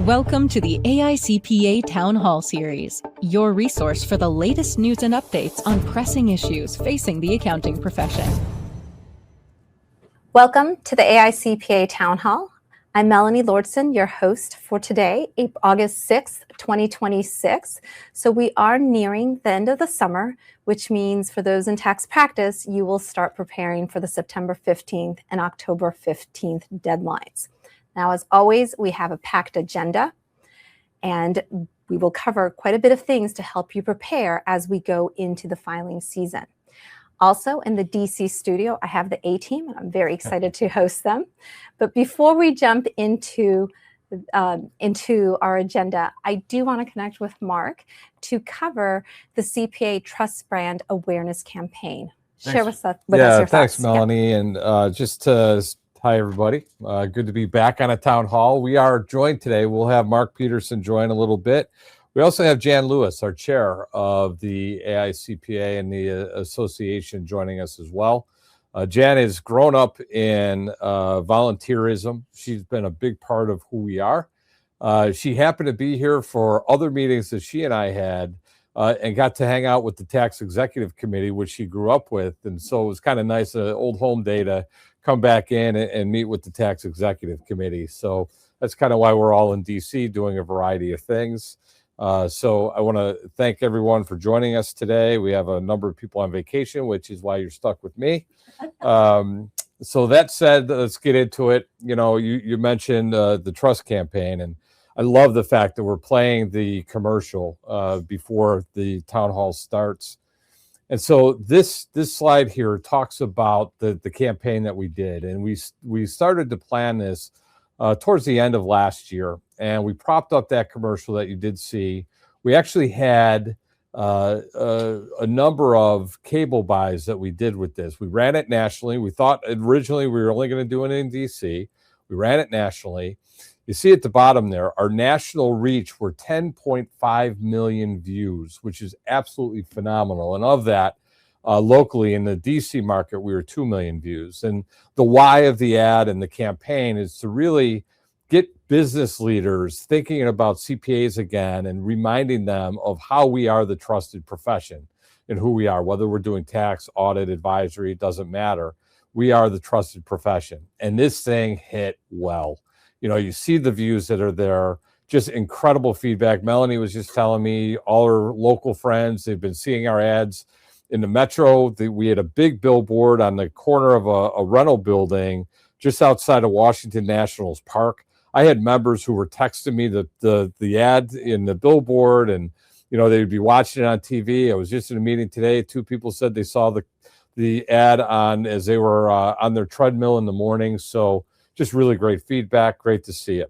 Welcome to the AICPA Town Hall series, your resource for the latest news and updates on pressing issues facing the accounting profession. Welcome to the AICPA Town Hall. I'm Melanie Lauridsen, your host for today, August 6th, 2026. So we are nearing the end of the summer, which means for those in tax practice, you will start preparing for the September 15th and October 15th deadlines. Now, as always, we have a packed agenda, and we will cover quite a bit of things to help you prepare as we go into the filing season. Also, in the DC studio, I have the A-team, and I'm very excited to host them. But before we jump into our agenda, I do want to connect with Mark to cover the CPA Trust Brand Awareness Campaign. Share with us your thoughts. Thanks, Melanie. Yeah. And just to hi, everybody. Good to be back on a town hall. We are joined today. We'll have Mark Peterson join a little bit. We also have Jan Lewis, our chair of the AICPA and the association, joining us as well. Jan has grown up in volunteerism. She's been a big part of who we are. She happened to be here for other meetings that she and I had and got to hang out with the Tax Executive Committee, which she grew up with. And so it was kind of nice, an old home day to come back in and meet with the Tax Executive Committee. So that's kind of why we're all in DC doing a variety of things. So I want to thank everyone for joining us today. We have a number of people on vacation, which is why you're stuck with me. So that said, let's get into it. You know, you mentioned the trust campaign, and I love the fact that we're playing the commercial before the town hall starts. And so this slide here talks about the campaign that we did, and we started to plan this towards the end of last year, and we propped up that commercial that you did see. We actually had a number of cable buys that we did with this. We ran it nationally. We thought originally we were only going to do it in DC. We ran it nationally. You see at the bottom there, our national reach were 10.5 million views, which is absolutely phenomenal. And of that, locally in the DC market, we were 2 million views. And the why of the ad and the campaign is to really get business leaders thinking about CPAs again and reminding them of how we are the trusted profession and who we are, whether we're doing tax, audit, advisory, it doesn't matter. We are the trusted profession. And this thing hit well. You know, you see the views that are there, just incredible feedback. Melanie was just telling me all her local friends, they've been seeing our ads in the metro. We had a big billboard on the corner of a rental building just outside of Washington Nationals Park. I had members who were texting me the ad in the billboard, and, you know, they'd be watching it on TV. I was just in a meeting today. 2 people said they saw the ad on as they were on their treadmill in the morning. So just really great feedback. Great to see it.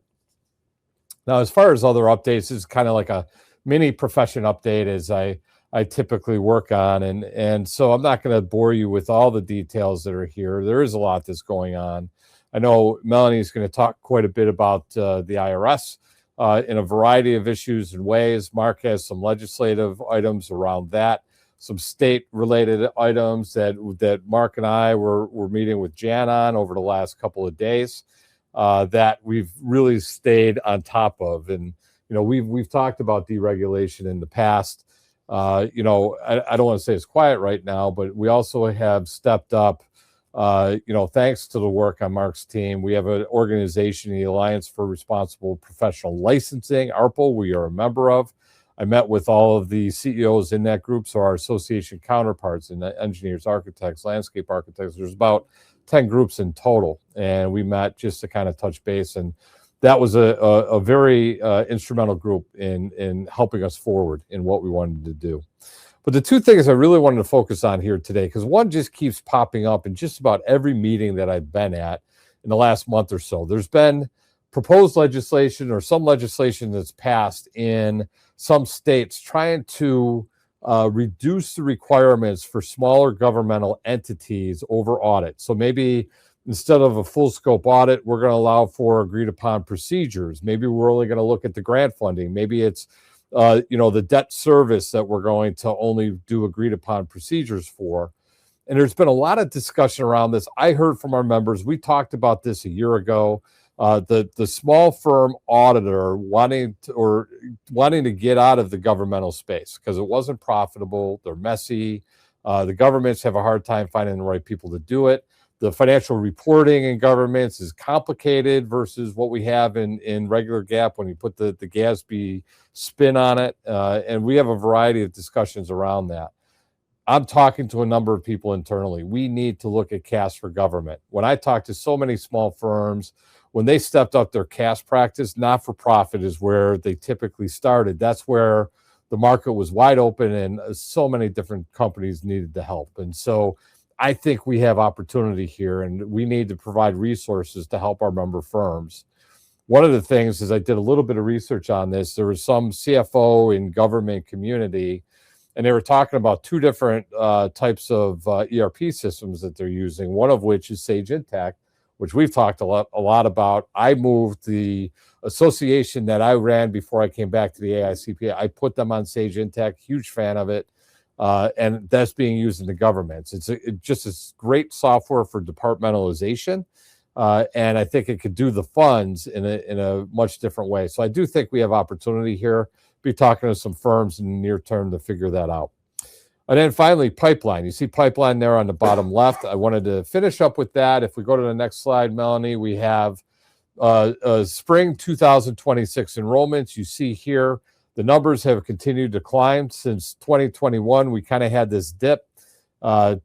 Now, as far as other updates, this is kind of like a mini profession update as I typically work on. And so I'm not going to bore you with all the details that are here. There is a lot that's going on. I know Melanie is going to talk quite a bit about the IRS in a variety of issues and ways. Mark has some legislative items around that, some state-related items that Mark and I were meeting with Jan on over the last couple of days that we've really stayed on top of. And, you know, we've talked about deregulation in the past. You know, I don't want to say it's quiet right now, but we also have stepped up, you know, thanks to the work on Mark's team. We have an organization, the Alliance for Responsible Professional Licensing, ARPL, we are a member of. I met with all of the CEOs in that group, so our association counterparts and engineers, architects, landscape architects. There's about 10 groups in total, and we met just to kind of touch base. And that was a very instrumental group in helping us forward in what we wanted to do. But the 2 things I really wanted to focus on here today, because one just keeps popping up in just about every meeting that I've been at in the last month or so. There's been proposed legislation or some legislation that's passed in some states trying to reduce the requirements for smaller governmental entities over audit. So maybe instead of a full scope audit, we're going to allow for agreed upon procedures. Maybe we're only going to look at the grant funding. Maybe it's you know, the debt service that we're going to only do agreed upon procedures for. And there's been a lot of discussion around this. I heard from our members, we talked about this a year ago. the small firm auditor wanting to get out of the governmental space because it wasn't profitable. They're messy. The governments have a hard time finding the right people to do it. The financial reporting in governments is complicated versus what we have in regular GAAP when you put the GASB spin on it. And we have a variety of discussions around that. I'm talking to a number of people internally. We need to look at CAS for government. When I talk to so many small firms, when they stepped up their CAS practice, not-for-profit is where they typically started. That's where the market was wide open and so many different companies needed the help. And so I think we have opportunity here, and we need to provide resources to help our member firms. One of the things is I did a little bit of research on this. There was some CFO in government community, and they were talking about two different types of ERP systems that they're using, one of which is Sage Intacct, which we've talked a lot about. I moved the association that I ran before I came back to the AICPA. I put them on Sage Intacct, huge fan of it. And that's being used in the governments. It's just a great software for departmentalization. And I think it could do the funds in a much different way. So I do think we have opportunity here. Be talking to some firms in the near term to figure that out. And then finally, pipeline. You see pipeline there on the bottom left. I wanted to finish up with that. If we go to the next slide, Melanie, we have spring 2026 enrollments. You see here, the numbers have continued to climb since 2021. We kind of had this dip, and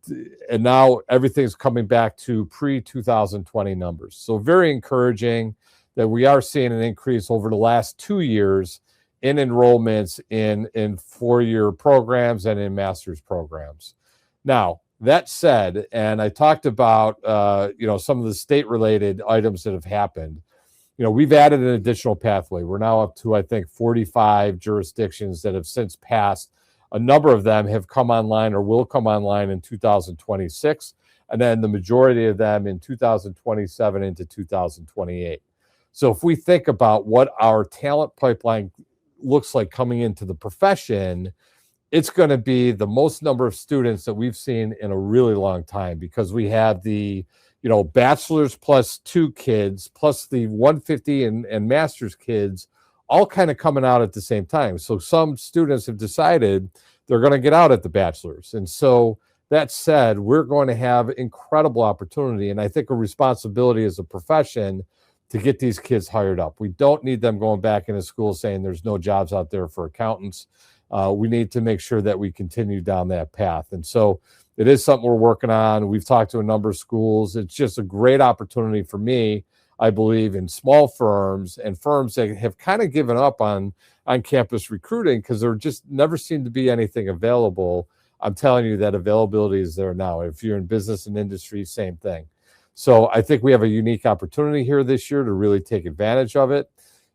now everything's coming back to pre-2020 numbers. So very encouraging that we are seeing an increase over the last 2 years in enrollments in four-year programs and in master's programs. Now, that said, and I talked about some of the state-related items that have happened. We've added an additional pathway. We're now up to, I think, 45 jurisdictions that have since passed. A number of them have come online or will come online in 2026, and then the majority of them in 2027 into 2028. So if we think about what our talent pipeline looks like coming into the profession, it's going to be the most number of students that we've seen in a really long time, because we have the bachelor's plus 2 kids plus the 150 and master's kids all kind of coming out at the same time. So some students have decided they're going to get out at the bachelor's. And so that said, we're going to have incredible opportunity, and I think a responsibility as a profession to get these kids hired up. We don't need them going back into school saying there's no jobs out there for accountants. We need to make sure that we continue down that path. And so it is something we're working on. We've talked to a number of schools. It's just a great opportunity for me, I believe, in small firms and firms that have kind of given up on campus recruiting because there just never seemed to be anything available. I'm telling you that availability is there now. If you're in business and industry, same thing. So I think we have a unique opportunity here this year to really take advantage of it.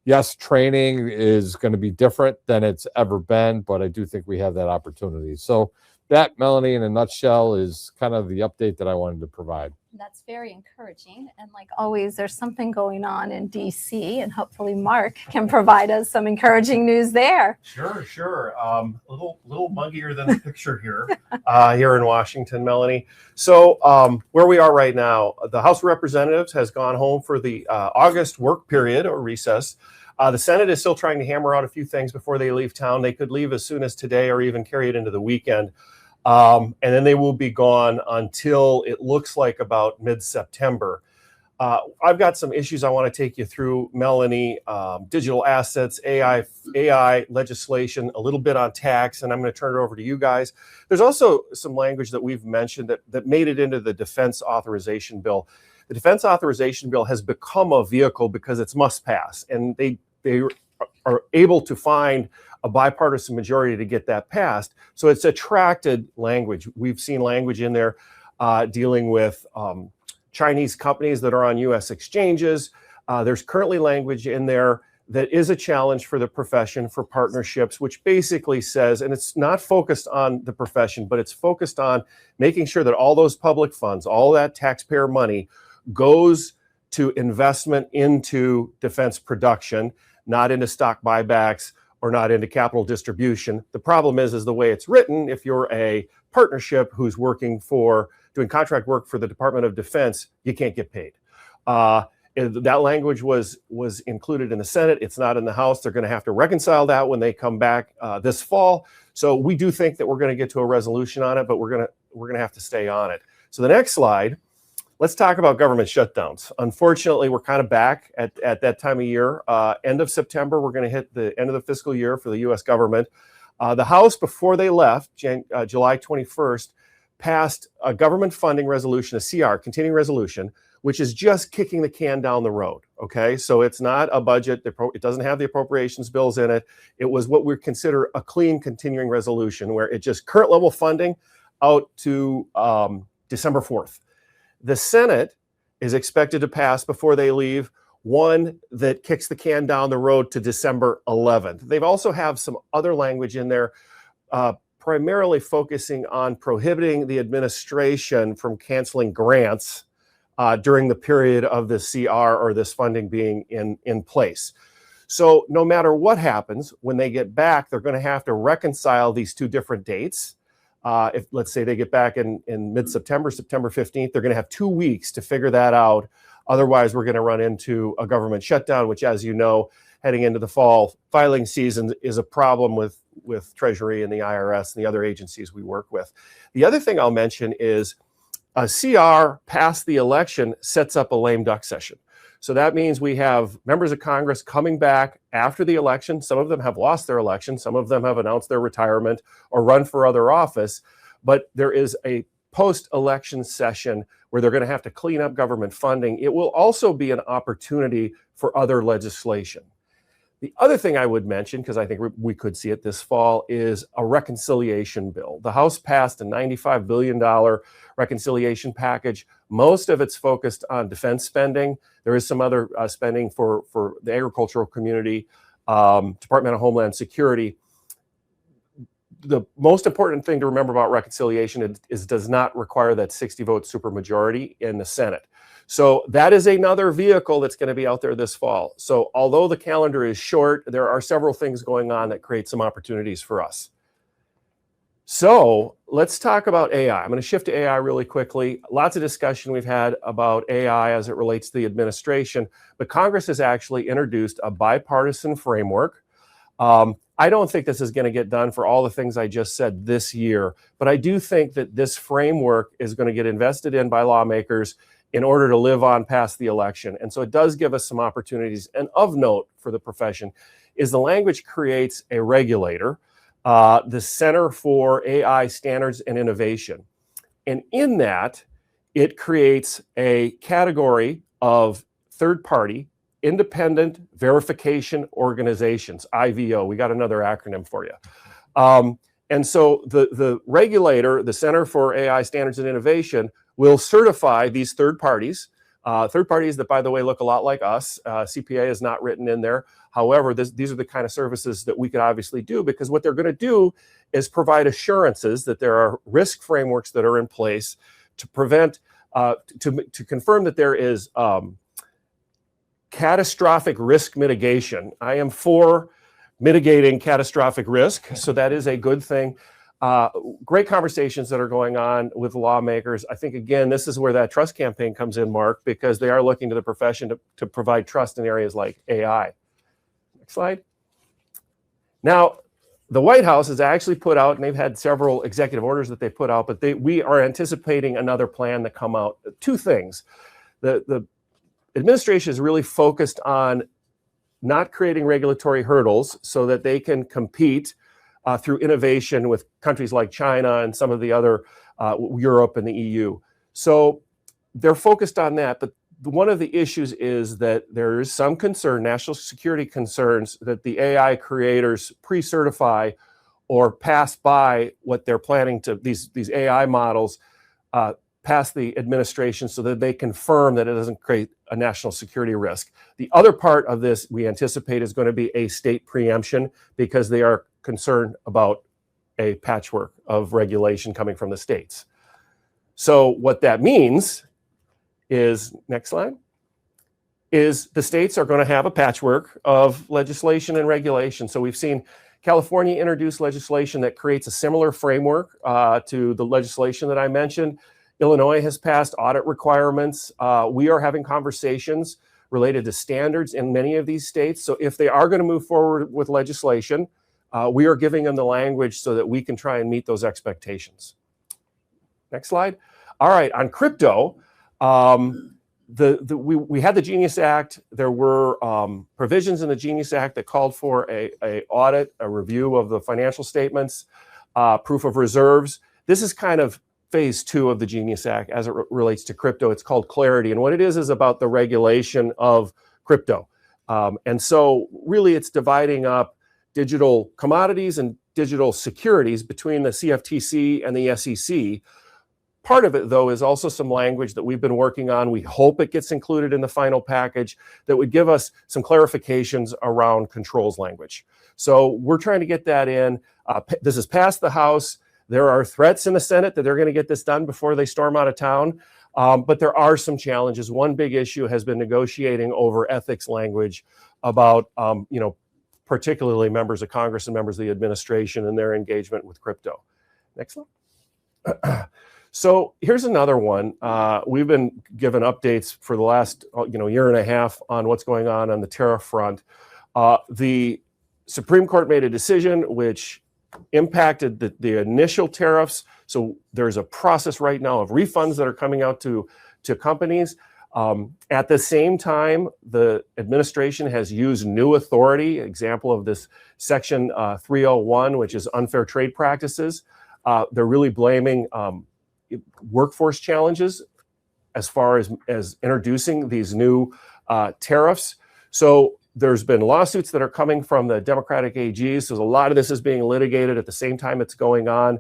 Yes, training is going to be different than it's ever been, but I do think we have that opportunity. So that, Melanie, in a nutshell, is kind of the update that I wanted to provide. That's very encouraging. And like always, there's something going on in DC, and hopefully Mark can provide us some encouraging news there. Sure. A little muggier than the picture here, here in Washington, Melanie. So where we are right now, the House of Representatives has gone home for the August work period or recess. The Senate is still trying to hammer out a few things before they leave town. They could leave as soon as today or even carry it into the weekend. And then they will be gone until it looks like about mid-September. I've got some issues I want to take you through, Melanie. Digital assets, AI legislation, a little bit on tax, and I'm going to turn it over to you guys. There's also some language that we've mentioned that made it into the Defense Authorization Bill. The Defense Authorization Bill has become a vehicle because it's must pass, and they are able to find a bipartisan majority to get that passed. So it's attracted language. We've seen language in there dealing with Chinese companies that are on U.S. exchanges. There's currently language in there that is a challenge for the profession for partnerships, which basically says, and it's not focused on the profession, but it's focused on making sure that all those public funds, all that taxpayer money goes to investment into defense production, not into stock buybacks or not into capital distribution. The problem is the way it's written. If you're a partnership who's doing contract work for the Department of Defense, you can't get paid. That language was included in the Senate. It's not in the House. They're going to have to reconcile that when they come back this fall. So we do think that we're going to get to a resolution on it, but we're going to have to stay on it. So the next slide, let's talk about government shutdowns. Unfortunately, we're kind of back at that time of year. End of September, we're going to hit the end of the fiscal year for the U.S. government. The House, before they left, July 21st, passed a government funding resolution, a CR, continuing resolution, which is just kicking the can down the road, okay? So it's not a budget. It doesn't have the appropriations bills in it. It was what we consider a clean continuing resolution, where it just current level funding out to December 4th. The Senate is expected to pass before they leave one that kicks the can down the road to December 11th. They've also have some other language in there, primarily focusing on prohibiting the administration from canceling grants during the period of the CR or this funding being in place. So no matter what happens, when they get back, they're going to have to reconcile these two different dates. If, let's say, they get back in mid-September, September 15th, they're going to have 2 weeks to figure that out. Otherwise, we're going to run into a government shutdown, which, as you know, heading into the fall filing season is a problem with Treasury and the IRS and the other agencies we work with. The other thing I'll mention is a CR past the election sets up a lame duck session. So that means we have members of Congress coming back after the election. Some of them have lost their election. Some of them have announced their retirement or run for other office. But there is a post-election session where they're going to have to clean up government funding. It will also be an opportunity for other legislation. The other thing I would mention, because I think we could see it this fall, is a reconciliation bill. The House passed a $95 billion reconciliation package. Most of it's focused on defense spending. There is some other spending for the agricultural community, Department of Homeland Security. The most important thing to remember about reconciliation is does not require that 60-vote supermajority in the Senate. So that is another vehicle that's going to be out there this fall. So although the calendar is short, there are several things going on that create some opportunities for us. So let's talk about AI. I'm going to shift to AI really quickly. Lots of discussion we've had about AI as it relates to the administration, but Congress has actually introduced a bipartisan framework. I don't think this is going to get done for all the things I just said this year, but I do think that this framework is going to get invested in by lawmakers in order to live on past the election. And so it does give us some opportunities. And of note for the profession is the language creates a regulator, the Center for AI Standards and Innovation. And in that, it creates a category of third-party independent verification organizations, IVO. We got another acronym for you. And so the regulator, the Center for AI Standards and Innovation, will certify these third parties that, by the way, look a lot like us. CPA is not written in there. However, these are the kind of services that we could obviously do, because what they're going to do is provide assurances that there are risk frameworks that are in place to prevent, to confirm that there is catastrophic risk mitigation. I am for mitigating catastrophic risk, so that is a good thing. Great conversations that are going on with lawmakers. I think, again, this is where that trust campaign comes in, Mark, because they are looking to the profession to provide trust in areas like AI. Next slide. Now, the White House has actually put out, and they've had several executive orders that they put out, but we are anticipating another plan to come out. Two things. The administration is really focused on not creating regulatory hurdles so that they can compete through innovation with countries like China and some of the other, Europe and the EU. So they're focused on that, but one of the issues is that there is some concern, national security concerns, that the AI creators pre-certify or pass by what they're planning to, these AI models, pass the administration so that they confirm that it doesn't create a national security risk. The other part of this we anticipate is going to be a state preemption, because they are concerned about a patchwork of regulation coming from the states. So what that means is, next slide, is the states are going to have a patchwork of legislation and regulation. So we've seen California introduce legislation that creates a similar framework to the legislation that I mentioned. Illinois has passed audit requirements. We are having conversations related to standards in many of these states. So if they are going to move forward with legislation, we are giving them the language so that we can try and meet those expectations. Next slide. All right, on crypto, we had the Genius Act. There were provisions in the Genius Act that called for a audit, a review of the financial statements, proof of reserves. This is kind of phase 2 of the Genius Act as it relates to crypto. It's called Clarity, and what it is about the regulation of crypto. And so really it's dividing up digital commodities and digital securities between the CFTC and the SEC. Part of it, though, is also some language that we've been working on. We hope it gets included in the final package that would give us some clarifications around controls language. So we're trying to get that in. This has passed the House. There are threats in the Senate that they're going to get this done before they storm out of town. But there are some challenges. One big issue has been negotiating over ethics language about, particularly members of Congress and members of the administration and their engagement with crypto. Next slide. So here's another one. We've been given updates for the last year and a half on what's going on the tariff front. The Supreme Court made a decision which impacted the initial tariffs. So there's a process right now of refunds that are coming out to companies. At the same time, the administration has used new authority, example of this Section 301, which is unfair trade practices. They're really blaming workforce challenges as far as introducing these new tariffs. So there's been lawsuits that are coming from the Democratic AGs. So a lot of this is being litigated at the same time it's going on.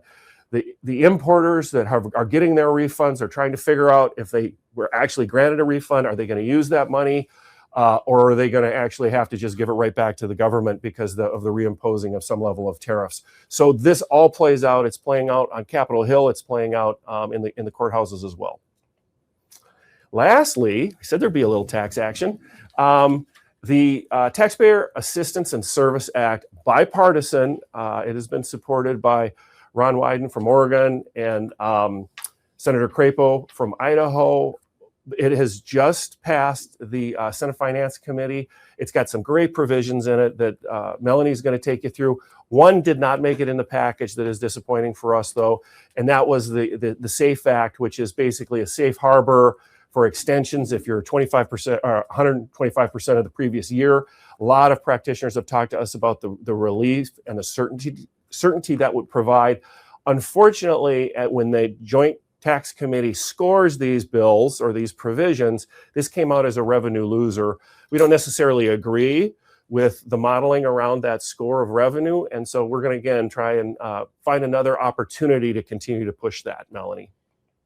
The importers that are getting their refunds are trying to figure out if they were actually granted a refund. Are they going to use that money? Or are they going to actually have to just give it right back to the government because of the reimposing of some level of tariffs? So this all plays out. It's playing out on Capitol Hill. It's playing out in the courthouses as well. Lastly, I said there'd be a little tax action. The Taxpayer Assistance and Service Act, bipartisan. It has been supported by Ron Wyden from Oregon and Senator Crapo from Idaho. It has just passed the Senate Finance Committee. It's got some great provisions in it that Melanie is going to take you through. One did not make it in the package that is disappointing for us, though, and that was the SAFE Act, which is basically a safe harbor for extensions if you're 25% or 125% of the previous year. A lot of practitioners have talked to us about the relief and the certainty that would provide. Unfortunately, when the Joint Tax Committee scores these bills or these provisions, this came out as a revenue loser. We don't necessarily agree with the modeling around that score of revenue, and so we're going to again try and find another opportunity to continue to push that, Melanie.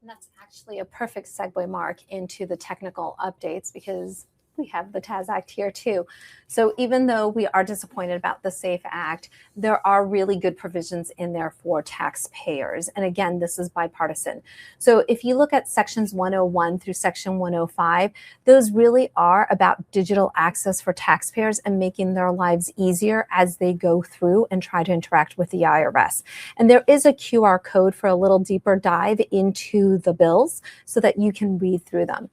And that's actually a perfect segue, Mark, into the technical updates because we have the TAS Act here too. So even though we are disappointed about the SAFE Act, there are really good provisions in there for taxpayers. And again, this is bipartisan. So if you look at sections 101 through section 105, those really are about digital access for taxpayers and making their lives easier as they go through and try to interact with the IRS. And there is a QR code for a little deeper dive into the bills so that you can read through them.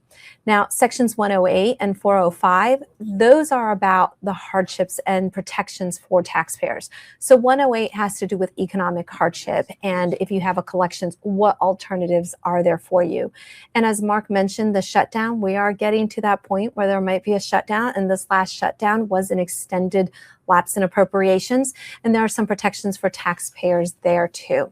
Now, sections 108 and 405, those are about the hardships and protections for taxpayers. So 108 has to do with economic hardship. And if you have a collections, what alternatives are there for you? And as Mark mentioned, the shutdown, we are getting to that point where there might be a shutdown. And this last shutdown was an extended lapse in appropriations. And there are some protections for taxpayers there too.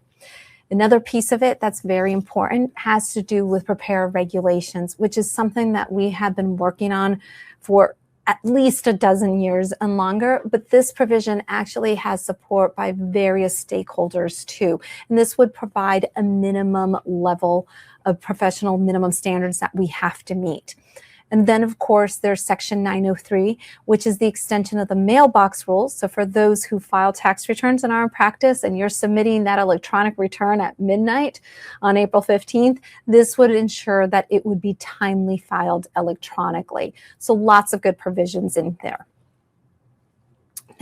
Another piece of it that's very important has to do with preparer regulations, which is something that we have been working on for at least a dozen years and longer. But this provision actually has support by various stakeholders too. And this would provide a minimum level of professional minimum standards that we have to meet. And then, of course, there's Section 903, which is the extension of the mailbox rules. So for those who file tax returns and are in practice and you're submitting that electronic return at midnight on April 15th, this would ensure that it would be timely filed electronically. So lots of good provisions in there.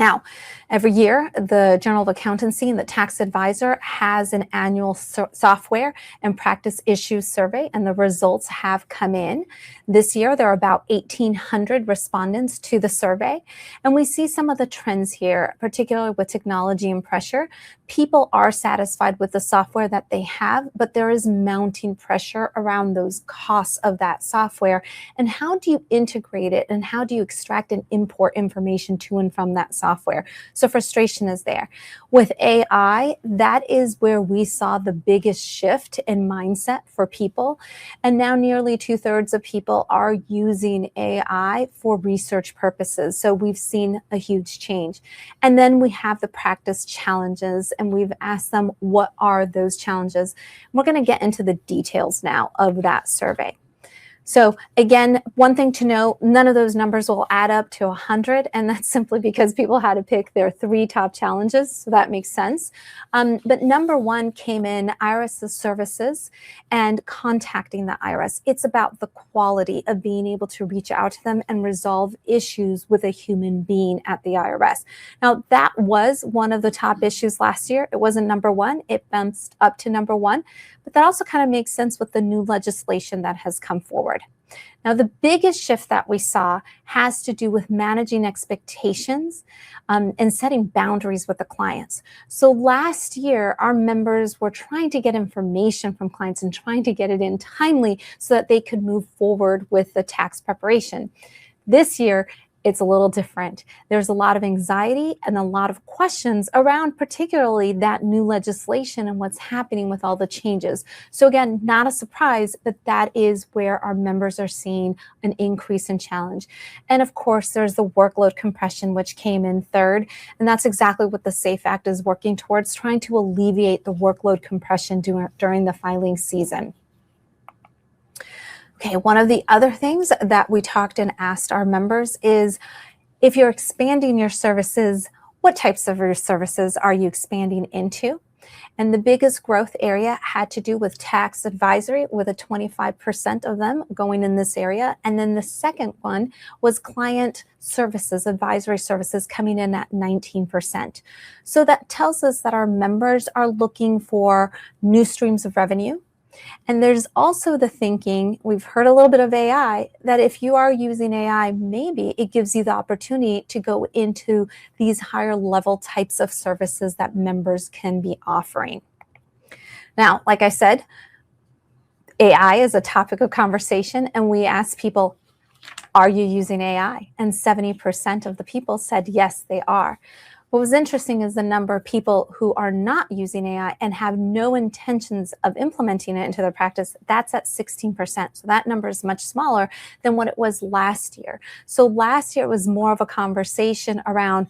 Now, every year, the Journal of Accountancy and the Tax Advisor has an annual software and practice issues survey, and the results have come in. This year, there are about 1,800 respondents to the survey, and we see some of the trends here, particularly with technology and pressure. People are satisfied with the software that they have, but there is mounting pressure around those costs of that software. And how do you integrate it, and how do you extract and import information to and from that software? So frustration is there. With AI, that is where we saw the biggest shift in mindset for people. And now nearly 2/3 of people are using AI for research purposes. So we've seen a huge change. And then we have the practice challenges, and we've asked them, what are those challenges? We're going to get into the details now of that survey. So again, one thing to know, none of those numbers will add up to 100, and that's simply because people had to pick their 3 top challenges, so that makes sense. But number 1 came in IRS's services and contacting the IRS. It's about the quality of being able to reach out to them and resolve issues with a human being at the IRS. Now, that was one of the top issues last year. It wasn't number 1, it bounced up to number 1, but that also kind of makes sense with the new legislation that has come forward. Now, the biggest shift that we saw has to do with managing expectations and setting boundaries with the clients. So last year, our members were trying to get information from clients and trying to get it in timely so that they could move forward with the tax preparation. This year, it's a little different. There's a lot of anxiety and a lot of questions around particularly that new legislation and what's happening with all the changes. So again, not a surprise, but that is where our members are seeing an increase in challenge. And of course, there's the workload compression, which came in 3rd. And that's exactly what the SAFE Act is working towards, trying to alleviate the workload compression during the filing season. Okay, one of the other things that we talked and asked our members is, if you're expanding your services, what types of your services are you expanding into? And the biggest growth area had to do with tax advisory, with a 25% of them going in this area. And then the second one was client services, advisory services, coming in at 19%. So that tells us that our members are looking for new streams of revenue. And there's also the thinking, we've heard a little bit of AI, that if you are using AI, maybe it gives you the opportunity to go into these higher level types of services that members can be offering. Now, like I said, AI is a topic of conversation, and we asked people, are you using AI? And 70% of the people said yes, they are. What was interesting is the number of people who are not using AI and have no intentions of implementing it into their practice. That's at 16%. So that number is much smaller than what it was last year. So last year it was more of a conversation around,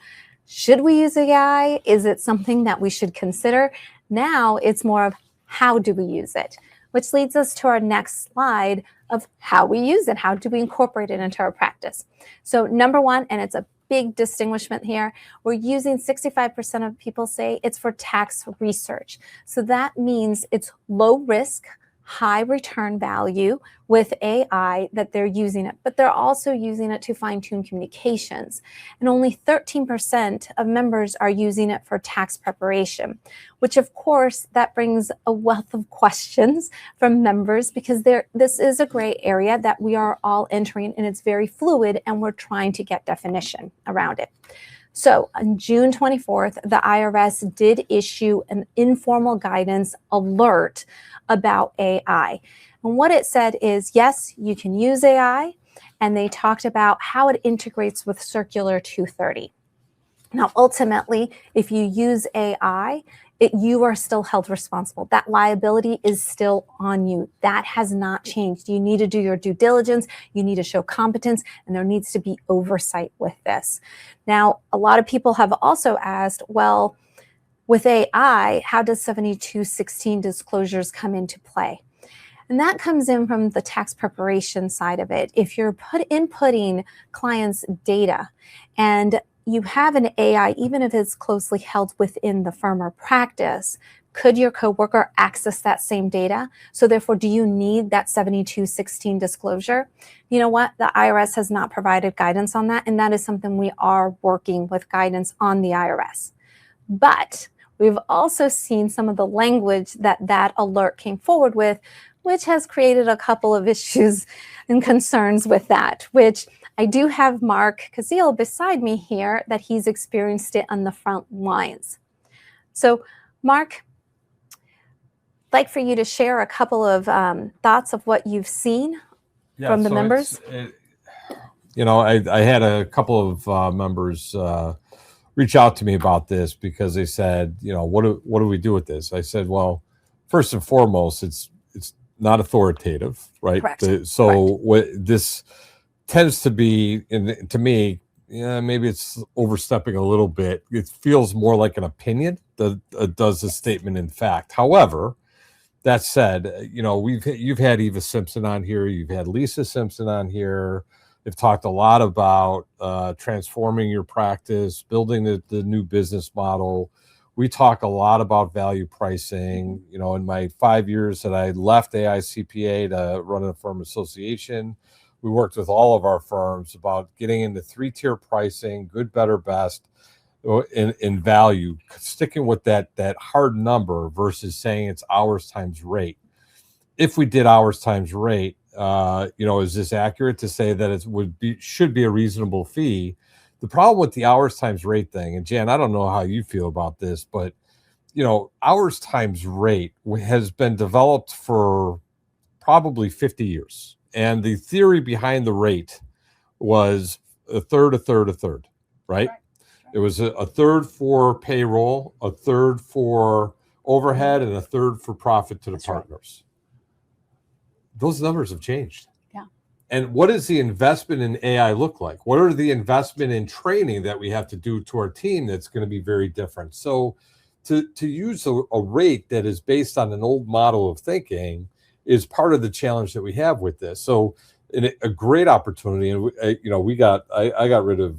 should we use AI? Is it something that we should consider? Now it's more of, how do we use it? Which leads us to our next slide of how we use it. How do we incorporate it into our practice? So number 1, and it's a big distinguishment here, we're using 65% of people say it's for tax research. So that means it's low risk, high return value with AI that they're using it, but they're also using it to fine-tune communications. And only 13% of members are using it for tax preparation, which of course that brings a wealth of questions from members, because this is a gray area that we are all entering, and it's very fluid, and we're trying to get definition around it. So on June 24th, the IRS did issue an informal guidance alert about AI. And what it said is, yes, you can use AI, and they talked about how it integrates with Circular 230. Now, ultimately, if you use AI, you are still held responsible. That liability is still on you. That has not changed. You need to do your due diligence. You need to show competence, and there needs to be oversight with this. Now, a lot of people have also asked, well, with AI, how does 7216 disclosures come into play? And that comes in from the tax preparation side of it. If you're inputting clients' data and you have an AI, even if it's closely held within the firm or practice, Could your coworker access that same data? So therefore, do you need that 7216 disclosure? You know what? The IRS has not provided guidance on that, and that is something we are working with guidance on the IRS. But we've also seen some of the language that alert came forward with, which has created a couple of issues and concerns with that, which I do have Mark Koziel beside me here that he's experienced it on the front lines. So Mark, I'd like for you to share a couple of thoughts of what you've seen from the members. I had a couple of members reach out to me about this because they said, what do we do with this? I said, well, first and foremost, it's not authoritative, right? Correct. What this tends to be, to me, maybe it's overstepping a little bit. It feels more like an opinion that does a statement in fact. However, that said, you've had Eva Simpson on here, you've had Lisa Simpson on here. They've talked a lot about transforming your practice, building the new business model. We talk a lot about value pricing. In my 5 years that I left AICPA to run a firm association, we worked with all of our firms about getting into 3-tier pricing, good, better, best, in value, sticking with that hard number versus saying it's hours times rate. If we did hours times rate, is this accurate to say that it should be a reasonable fee? The problem with the hours times rate thing, and Jan, I don't know how you feel about this, but hours times rate has been developed for probably 50 years. And the theory behind the rate was a third, right? It was a third for payroll, a third for overhead, and a third for profit to the partners. Those numbers have changed. Yeah. And what does the investment in AI look like? What are the investment in training that we have to do to our team that's going to be very different? So to use a rate that is based on an old model of thinking is part of the challenge that we have with this. So a great opportunity, and I got rid of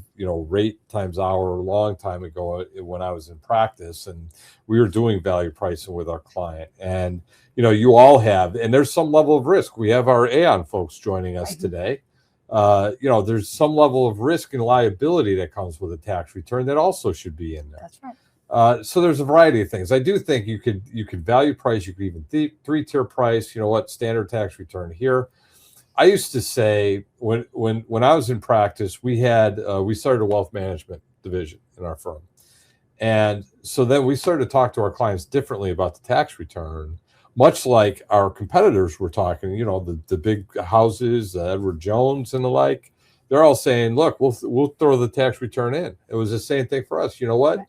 rate times hour a long time ago when I was in practice, and we were doing value pricing with our client. And you all have, and there's some level of risk. We have our Aon folks joining us today. There's some level of risk and liability that comes with a tax return that also should be in there. That's right. So there's a variety of things. I do think you could value price. You could even 3-tier price. Standard tax return here. I used to say when I was in practice, we started a wealth management division in our firm, and so then we started to talk to our clients differently about the tax return, much like our competitors were talking. The big houses, Edward Jones and the like. They're all saying, "Look, we'll throw the tax return in." It was the same thing for us. You know what?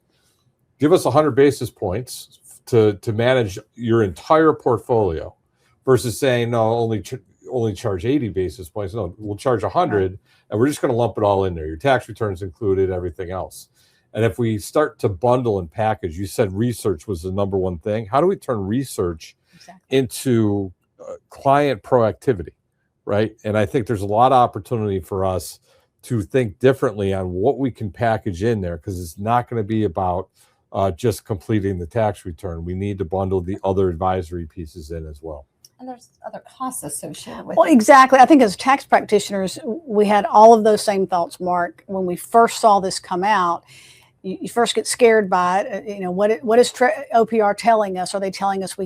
Give us 100 basis points to manage your entire portfolio, versus saying no, only charge 80 basis points. No, we'll charge 100, and we're just going to lump it all in there. Your tax returns included, everything else. And if we start to bundle and package, you said research was the number one thing. How do we turn research into client proactivity, right? And I think there's a lot of opportunity for us to think differently on what we can package in there, because it's not going to be about just completing the tax return. We need to bundle the other advisory pieces in as well. And there's other costs associated with Well, it. exactly. I think as tax practitioners, we had all of those same thoughts, Mark. When we first saw this come out, you first get scared by it. What is OPR telling us? Are they telling us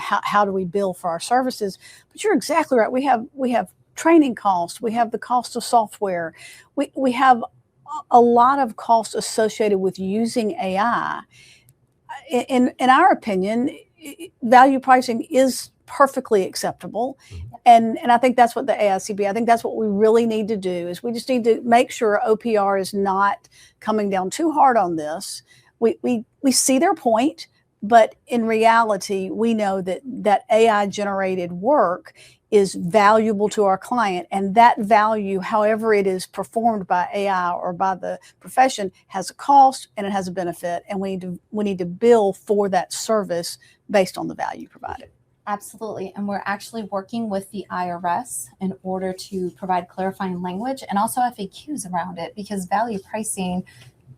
how do we bill for our services? But you're exactly right. We have training costs. We have the cost of software. We have a lot of costs associated with using AI. In our opinion, value pricing is perfectly acceptable. And I think that's what the AICPA, I think that's what we really need to do, is we just need to make sure OPR is not coming down too hard on this. We see their point, but in reality, we know that AI generated work is valuable to our client, and that value, however it is performed by AI or by the profession, has a cost and it has a benefit, and we need to bill for that service based on the value provided. Absolutely. And we're actually working with the IRS in order to provide clarifying language and also FAQs around it, because value pricing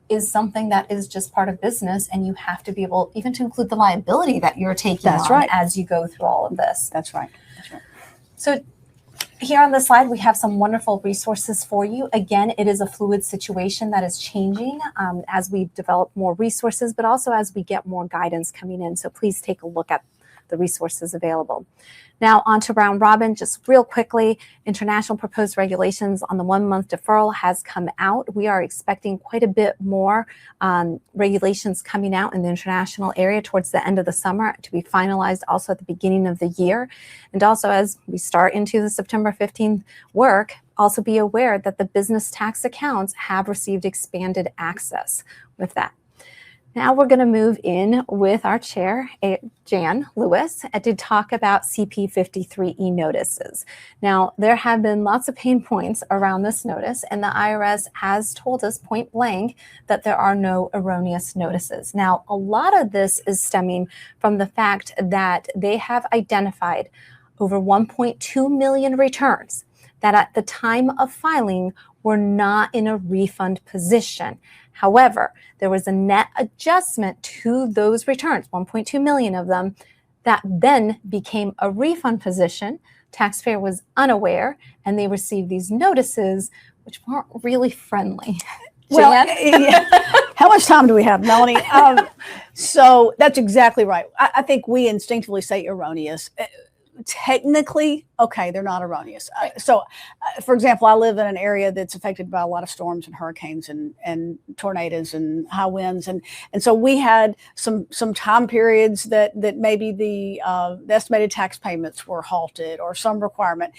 is something that is just part of business, and you have to be able even to include the liability that you're taking That's on right. as you go through all of this. That's right. That's right. So here on the slide, we have some wonderful resources for you. Again, it is a fluid situation that is changing as we develop more resources, but also as we get more guidance coming in. So please take a look at the resources available. Now on to round robin, just real quickly, international proposed regulations on the 1 month deferral has come out. We are expecting quite a bit more regulations coming out in the international area towards the end of the summer to be finalized also at the beginning of the year. And also as we start into the September 15th work, also be aware that the business tax accounts have received expanded access with that. Now we're going to move in with our chair, Jan Lewis, to talk about CP53E notices. Now, there have been lots of pain points around this notice, and the IRS has told us point blank that there are no erroneous notices. Now, a lot of this is stemming from the fact that they have identified over 1.2 million returns that at the time of filing were not in a refund position. However, there was a net adjustment to those returns, 1.2 million of them, that then became a refund position. Taxpayer was unaware, and they received these notices, which weren't really friendly. Well, yeah. How much time do we have, Melanie? So that's exactly right. I think we instinctively say erroneous. Technically, okay, they're not erroneous. For example, I live in an area that's affected by a lot of storms and hurricanes and tornadoes and high winds, and so we had some time periods that maybe the estimated tax payments were halted or some requirement.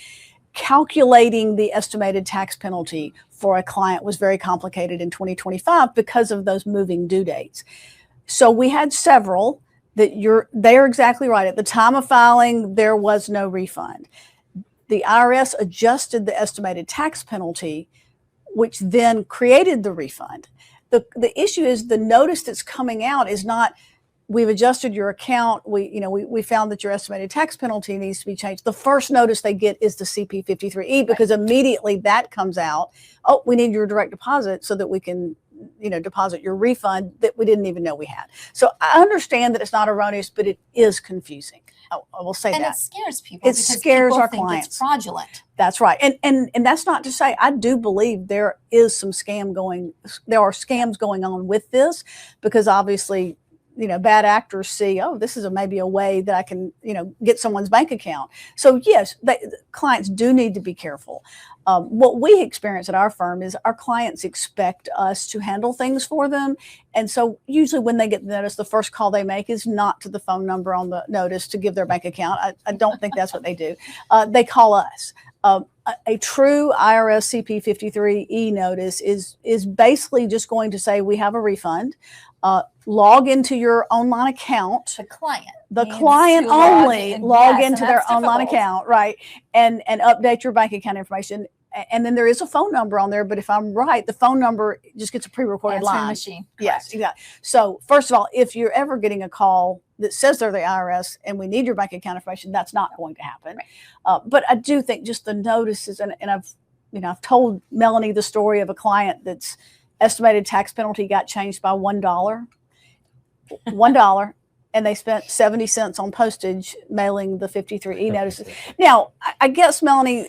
Calculating the estimated tax penalty for a client was very complicated in 2025 because of those moving due dates. So we had several. They're exactly right. At the time of filing, there was no refund. The IRS adjusted the estimated tax penalty, which then created the refund. The issue is the notice that's coming out is not, we've adjusted your account. We found that your estimated tax penalty needs to be changed. The first notice they get is the CP53E because immediately that comes out. Oh, we need your direct deposit so that we can deposit your refund that we didn't even know we had. So I understand that it's not erroneous, but it is confusing. I will say that. And it scares people. It scares our think clients. It's fraudulent. That's right. And that's not to say, I do believe there are scams going on with this, because obviously, bad actors see, oh, this is maybe a way that I can, get someone's bank account. So yes, clients do need to be careful. What we experience at our firm is our clients expect us to handle things for them. And so usually when they get the notice, the first call they make is not to the phone number on the notice to give their bank account. I don't think that's what they do. They call us. A true IRS CP53E notice is basically just going to say, we have a refund. Log into your online account. The client only log into their online account, right? And update your bank account information. And then there is a phone number on there, but if I'm right, the phone number just gets a pre-recorded line. Machine. Yes, exactly. So first of all, if you're ever getting a call that says they're the IRS and we need your bank account information, that's not going to happen. Right. But I do think just the notices, and I've told Melanie the story of a client that's estimated tax penalty got changed by $1, and they spent 70 cents on postage mailing the 53E notices. Now, I guess, Melanie,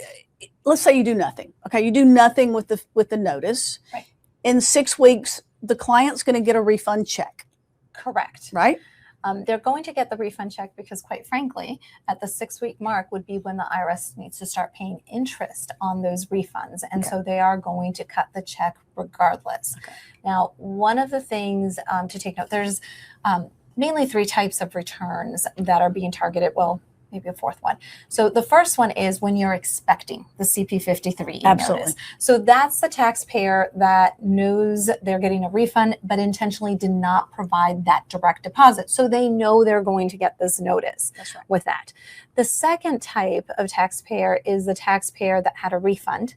let's say you do nothing. Okay, you do nothing with the notice. Right. In 6 weeks, the client's going to get a refund check. Correct. Right? They're going to get the refund check because, quite frankly, at the 6-week mark would be when the IRS needs to start paying interest on those refunds. And so they are going to cut the check regardless. Okay. Now, one of the things to take note, there's mainly 3 types of returns that are being targeted. Well, maybe a 4th one. So the first one is when you're expecting the CP53E notice. So that's the taxpayer that knows they're getting a refund, but intentionally did not provide that direct deposit. So they know they're going to get this notice with that. The second type of taxpayer is the taxpayer that had a refund,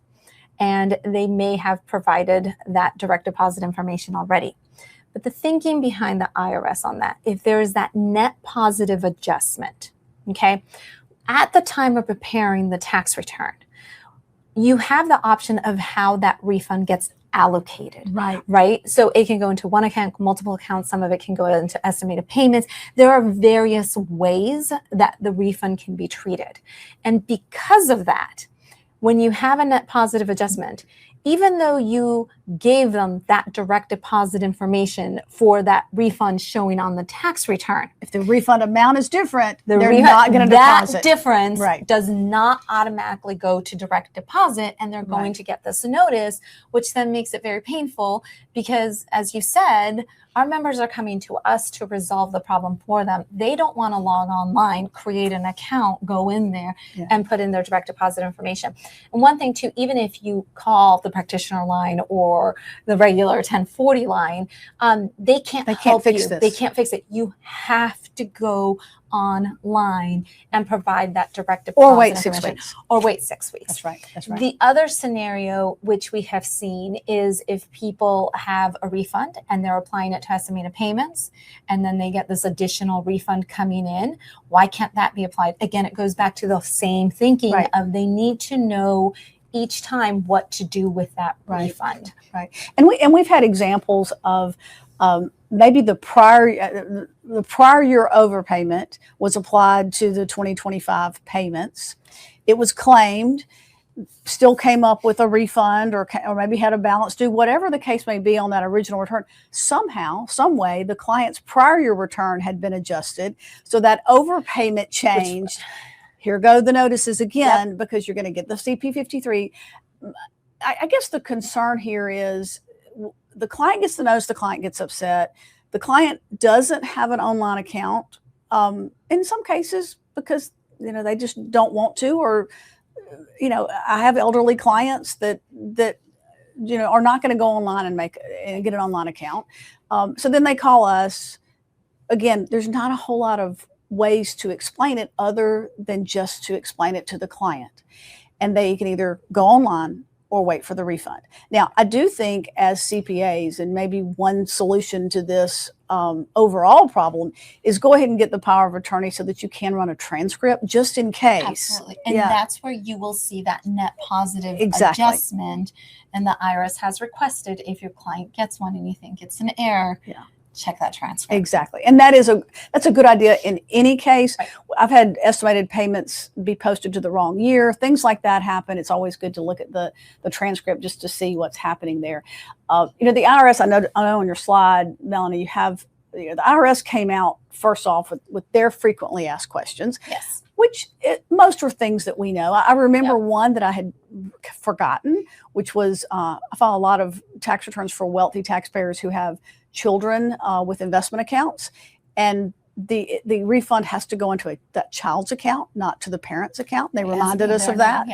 and they may have provided that direct deposit information already. But the thinking behind the IRS on that, if there is that net positive adjustment, okay, at the time of preparing the tax return, you have the option of how that refund gets allocated. Right. Right? So it can go into one account, multiple accounts, some of it can go into estimated payments. There are various ways that the refund can be treated. And because of that, when you have a net positive adjustment, even though you gave them that direct deposit information for that refund showing on the tax return, If the refund amount is different, the they're refund- not going to deposit. That difference Right. does not automatically go to direct deposit, and they're going Right. to get this notice, which then makes it very painful because, as you said, our members are coming to us to resolve the problem for them. They don't want to log online, create an account, go in there, Yeah. and put in their direct deposit information. And one thing too, even if you call the practitioner line or the regular 1040 line, they can't help fix you. this. They can't fix it. You have to go online and provide that direct deposit Or wait 6 information. weeks. Or wait 6 weeks. That's right. That's right. The other scenario, which we have seen, is if people have a refund and they're applying it to estimated payments, and then they get this additional refund coming in. Why can't that be applied? Again, it goes back to the same thinking Right. of they need to know each time what to do with that Right. refund. Right. And we've had examples of maybe the prior year overpayment was applied to the 2025 payments. It was claimed, still came up with a refund or maybe had a balance due, whatever the case may be on that original return. Somehow, some way, the client's prior year return had been adjusted. So that overpayment changed. Here go the notices again, because you're going to get the CP53. I guess the concern here is the client gets the notice, the client gets upset. The client doesn't have an online account in some cases because, they just don't want to, or, I have elderly clients that are not going to go online and get an online account. So then they call us. Again, there's not a whole lot of ways to explain it other than just to explain it to the client. And they can either go online or wait for the refund. Now, I do think as CPAs, and maybe one solution to this overall problem is go ahead and get the power of attorney so that you can run a transcript just in case. Absolutely. And that's where you will see that net positive Exactly. adjustment. And the IRS has requested, if your client gets one and you think it's an error, check that transcript. Exactly. And that's a good idea in any case. Right. I've had estimated payments be posted to the wrong year. Things like that happen. It's always good to look at the transcript just to see what's happening there. The IRS, I know on your slide, Melanie, you have, the IRS came out first off with their frequently asked questions. Yes. Which most are things that we know. I remember one that I had forgotten, which was I file a lot of tax returns for wealthy taxpayers who have children with investment accounts, and the refund has to go into that child's account, not to the parent's account. They reminded us of that.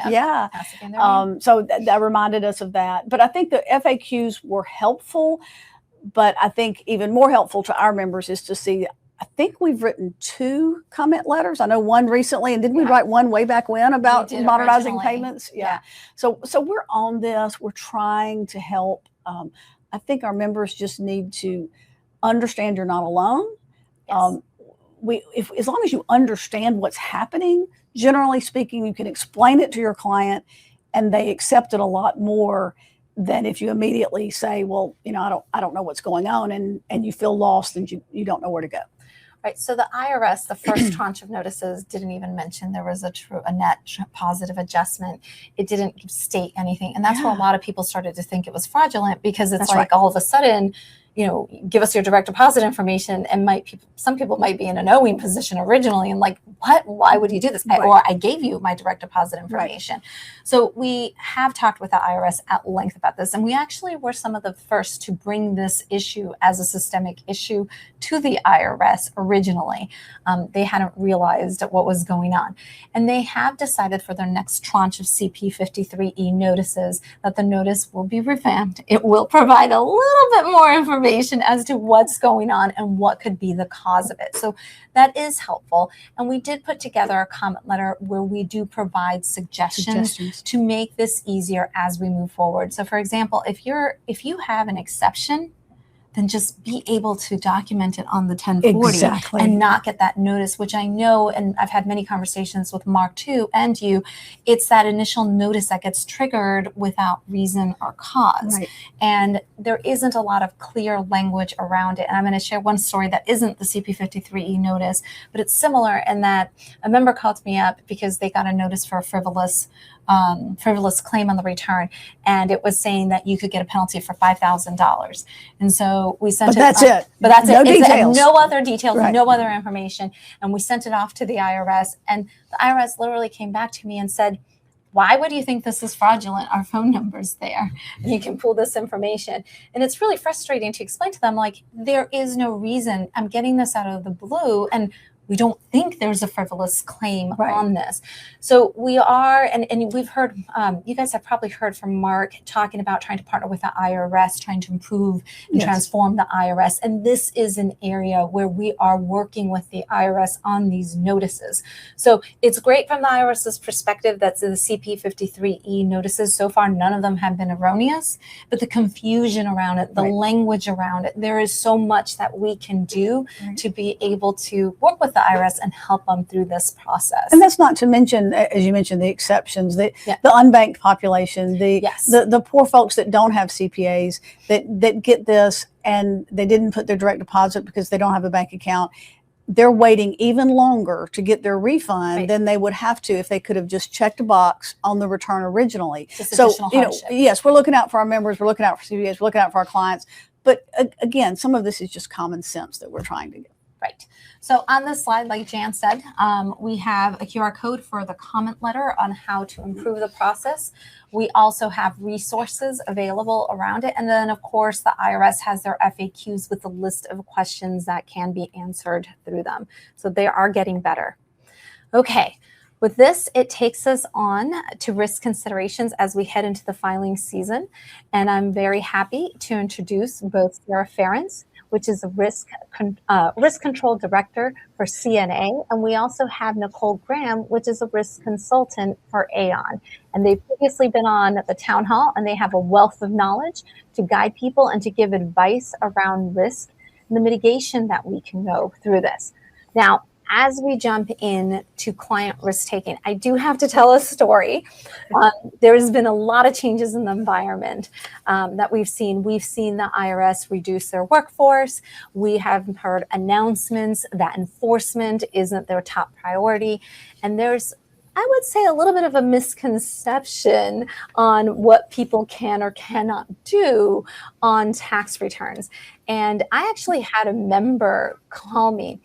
So that reminded us of that. But I think the FAQs were helpful. But I think even more helpful to our members is to see. I think we've written 2 comment letters. I know one recently, and didn't we write one way back when about modernizing payments? Yeah. So we're on this. We're trying to help. I think our members just need to understand you're not alone. Yes. As long as you understand what's happening, generally speaking, you can explain it to your client, and they accept it a lot more than if you immediately say, "Well, I don't know what's going on," and you feel lost and you don't know where to go. Right. So the IRS, the first tranche of notices, didn't even mention there was a net positive adjustment. It didn't state anything. And that's where a lot of people started to think it was fraudulent, because it's all of a sudden, give us your direct deposit information, and some people might be in a knowing position originally and like, what? Why would you do this? Or I gave you my direct deposit information. Right. So we have talked with the IRS at length about this, and we actually were some of the first to bring this issue as a systemic issue to the IRS originally. They hadn't realized what was going on. And they have decided for their next tranche of CP53E notices that the notice will be revamped. It will provide a little bit more information as to what's going on and what could be the cause of it. So that is helpful. And we did put together a comment letter where we do provide suggestions to make this easier as we move forward. So for example, if you have an exception, than just be able to document it on the 1040 Exactly. and not get that notice, which I know, and I've had many conversations with Mark too, and you, it's that initial notice that gets triggered without reason or cause. Right. And there isn't a lot of clear language around it. And I'm going to share one story that isn't the CP53E notice, but it's similar in that a member called me up because they got a notice for a frivolous claim on the return, and it was saying that you could get a penalty for $5,000. And so we sent But that's it. But that's No it. details. No other details, Right. no other information. And we sent it off to the IRS, and the IRS literally came back to me and said, why would you think this is fraudulent? Our phone number's there, and you can pull this information. And it's really frustrating to explain to them, like, there is no reason. I'm getting this out of the blue, and we don't think there's a frivolous claim Right. on this. So we are, and we've heard, you guys have probably heard from Mark talking about trying to partner with the IRS, trying to improve and Yes. transform the IRS. And this is an area where we are working with the IRS on these notices. So it's great from the IRS's perspective that the CP53E notices, so far, none of them have been erroneous, but the confusion around it, the Right. language around it, there is so much that we can do Right. to be able to work with the IRS and help them through this process. And that's not to mention, as you mentioned, the exceptions, the unbanked population, Yes. the poor folks that don't have CPAs that get this and they didn't put their direct deposit because they don't have a bank account. They're waiting even longer to get their refund Right. than they would have to if they could have just checked a box on the return originally. Just So, additional hardship. yes, we're looking out for our members, we're looking out for CPAs, we're looking out for our clients. But again, some of this is just common sense that we're trying to get. Right. So on this slide, like Jan said, we have a QR code for the comment letter on how to improve the process. We also have resources available around it. And then, of course, the IRS has their FAQs with a list of questions that can be answered through them. So they are getting better. Okay. With this, it takes us on to risk considerations as we head into the filing season. And I'm very happy to introduce both Sarah Ference, which is a risk control director for CNA. And we also have Nicole Graham, which is a risk consultant for Aon. And they've previously been on the town hall, and they have a wealth of knowledge to guide people and to give advice around risk and the mitigation that we can go through this. Now, as we jump in to client risk taking, I do have to tell a story. There has been a lot of changes in the environment that we've seen. We've seen the IRS reduce their workforce. We have heard announcements that enforcement isn't their top priority. And there's, I would say, a little bit of a misconception on what people can or cannot do on tax returns. And I actually had a member call me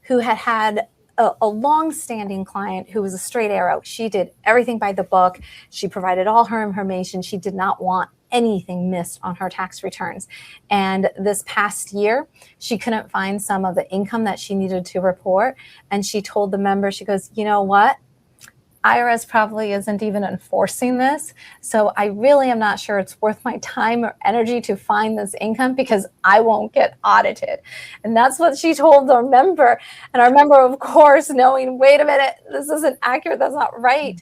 who had a long-standing client who was a straight arrow. She did everything by the book. She provided all her information. She did not want anything missed on her tax returns. And this past year, she couldn't find some of the income that she needed to report. And she told the member, she goes, you know what? IRS probably isn't even enforcing this. So I really am not sure it's worth my time or energy to find this income because I won't get audited. And that's what she told our member. And our member, of course, knowing, wait a minute, this isn't accurate, that's not right.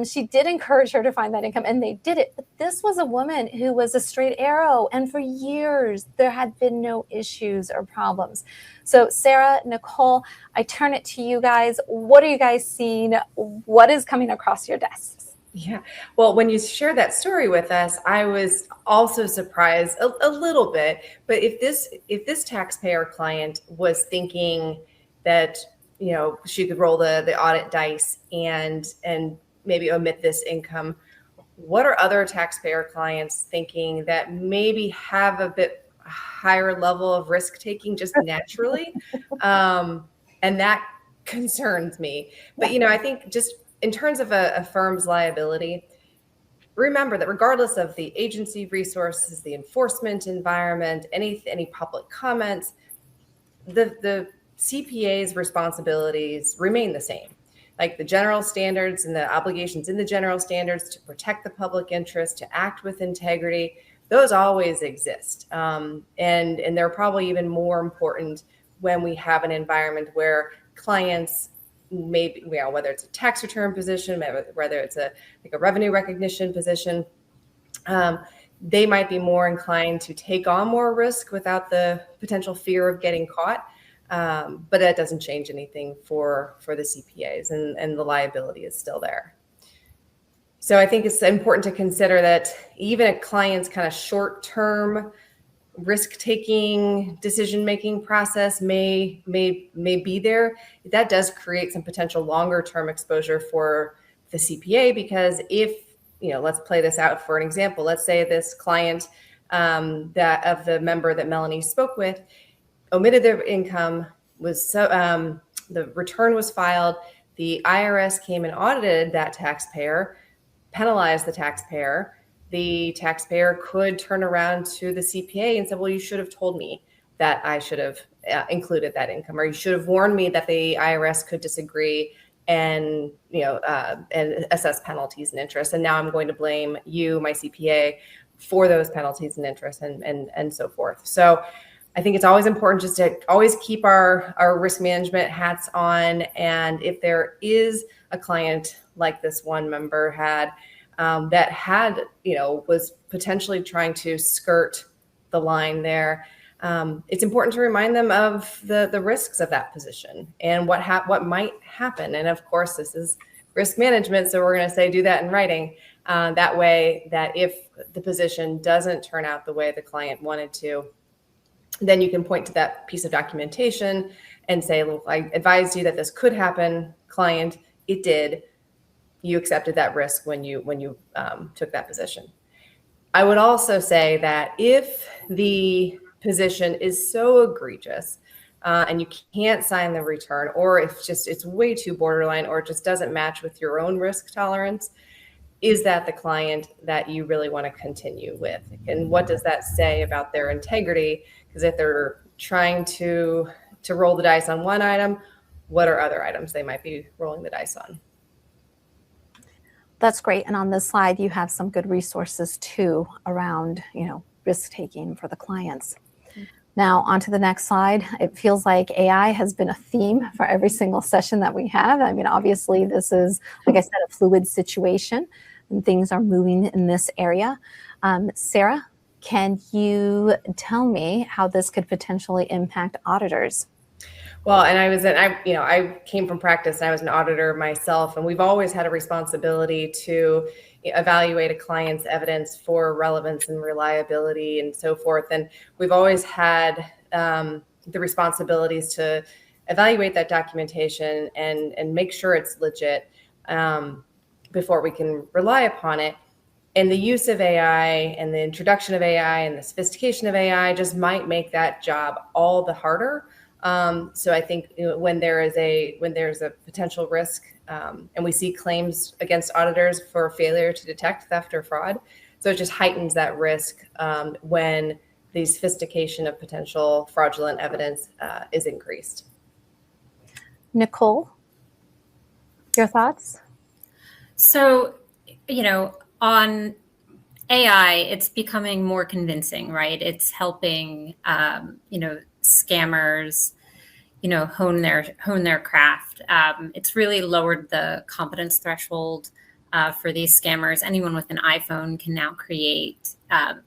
She did encourage her to find that income, and they did it. But this was a woman who was a straight arrow, and for years, there had been no issues or problems. So Sarah, Nicole, I turn it to you guys. What are you guys seeing? What is coming across your desks? Yeah, well, when you shared that story with us, I was also surprised a little bit. But if this taxpayer client was thinking that, you know, she could roll the audit dice and maybe omit this income, what are other taxpayer clients thinking that maybe have a bit higher level of risk taking just naturally? And that concerns me. But, you know, I think just in terms of a firm's liability, remember that regardless of the agency resources, the enforcement environment, any public comments, the CPA's responsibilities remain the same. Like the general standards and the obligations in the general standards to protect the public interest, to act with integrity, those always exist. And they're probably even more important when we have an environment where clients, maybe, you know, whether it's a tax return position, whether it's a revenue recognition position, they might be more inclined to take on more risk without the potential fear of getting caught. But that doesn't change anything for the CPAs, and the liability is still there. So I think it's important to consider that even a client's kind of short-term risk-taking, decision-making process may be there. That does create some potential longer-term exposure for the CPA, because if, let's play this out for an example. Let's say this client that of the member that Melanie spoke with omitted their income, the return was filed, the IRS came and audited that taxpayer, penalized the taxpayer. The taxpayer could turn around to the CPA and say, well, you should have told me that I should have included that income, or you should have warned me that the IRS could disagree and and assess penalties and interest. And now I'm going to blame you, my CPA, for those penalties and interest and so forth. So I think it's always important just to always keep our risk management hats on. And if there is a client like this one member had, that had, was potentially trying to skirt the line there, it's important to remind them of the risks of that position and what might happen. And of course, this is risk management, so we're going to say do that in writing. That way, that if the position doesn't turn out the way the client wanted to, then you can point to that piece of documentation and say, look, I advised you that this could happen, client. It did. You accepted that risk when you took that position. I would also say that if the position is so egregious and you can't sign the return, or if it's way too borderline, or it just doesn't match with your own risk tolerance, is that the client that you really want to continue with? And what does that say about their integrity? Because if they're trying to roll the dice on one item, what are other items they might be rolling the dice on? That's great. And on this slide, you have some good resources too around, risk taking for the clients. Now, on to the next slide. It feels like AI has been a theme for every single session that we have. I mean, obviously, this is, like I said, a fluid situation, and things are moving in this area. Sarah, can you tell me how this could potentially impact auditors? Well, and I came from practice, and I was an auditor myself, and we've always had a responsibility to evaluate a client's evidence for relevance and reliability and so forth. And we've always had the responsibilities to evaluate that documentation and make sure it's legit before we can rely upon it. And the use of AI and the introduction of AI and the sophistication of AI just might make that job all the harder. So I think when there's a potential risk, and we see claims against auditors for failure to detect theft or fraud, so it just heightens that risk when the sophistication of potential fraudulent evidence is increased. Nicole, your thoughts? So, on AI, it's becoming more convincing, right? It's helping, scammers, hone their craft. It's really lowered the competence threshold for these scammers. Anyone with an iPhone can now create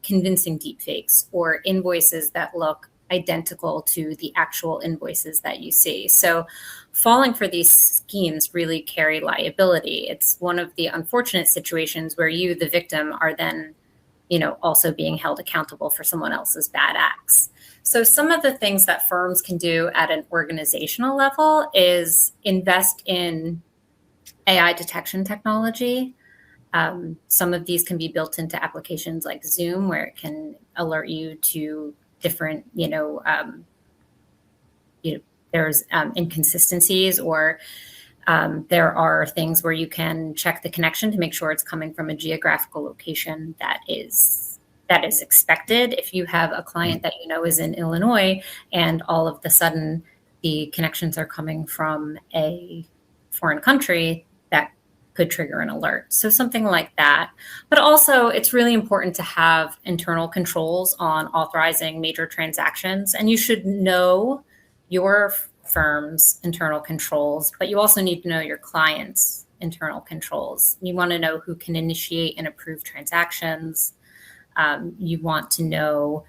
convincing deepfakes or invoices that look identical to the actual invoices that you see. So falling for these schemes really carry liability. It's one of the unfortunate situations where you, the victim, are then, also being held accountable for someone else's bad acts. So some of the things that firms can do at an organizational level is invest in AI detection technology. Some of these can be built into applications like Zoom, where it can alert you to different, there's inconsistencies, or there are things where you can check the connection to make sure it's coming from a geographical location that is expected. If you have a client that is in Illinois and all of the sudden the connections are coming from a foreign country, that could trigger an alert. So something like that. But also, it's really important to have internal controls on authorizing major transactions. And you should know your firm's internal controls, but you also need to know your client's internal controls. You want to know who can initiate and approve transactions. You want to know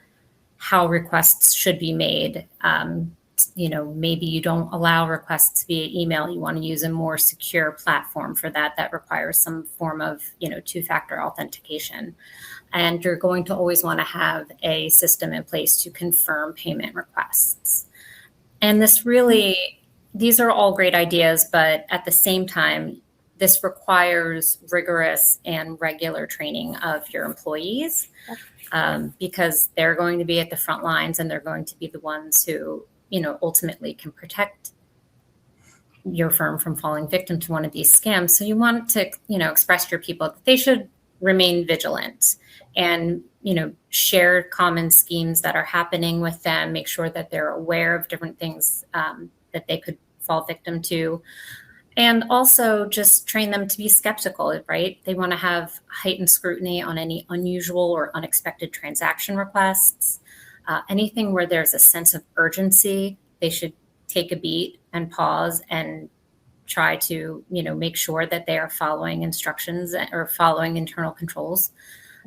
how requests should be made. Maybe you don't allow requests via email. You want to use a more secure platform for that requires some form of, two-factor authentication. And you're going to always want to have a system in place to confirm payment requests. And these are all great ideas, but at the same time, this requires rigorous and regular training of your employees, because they're going to be at the front lines and they're going to be the ones who, ultimately can protect your firm from falling victim to one of these scams. So you want to, express to your people that they should remain vigilant and, share common schemes that are happening with them, make sure that they're aware of different things that they could fall victim to. And also just train them to be skeptical, right? They want to have heightened scrutiny on any unusual or unexpected transaction requests. Anything where there's a sense of urgency, they should take a beat and pause and try to, make sure that they are following instructions or following internal controls.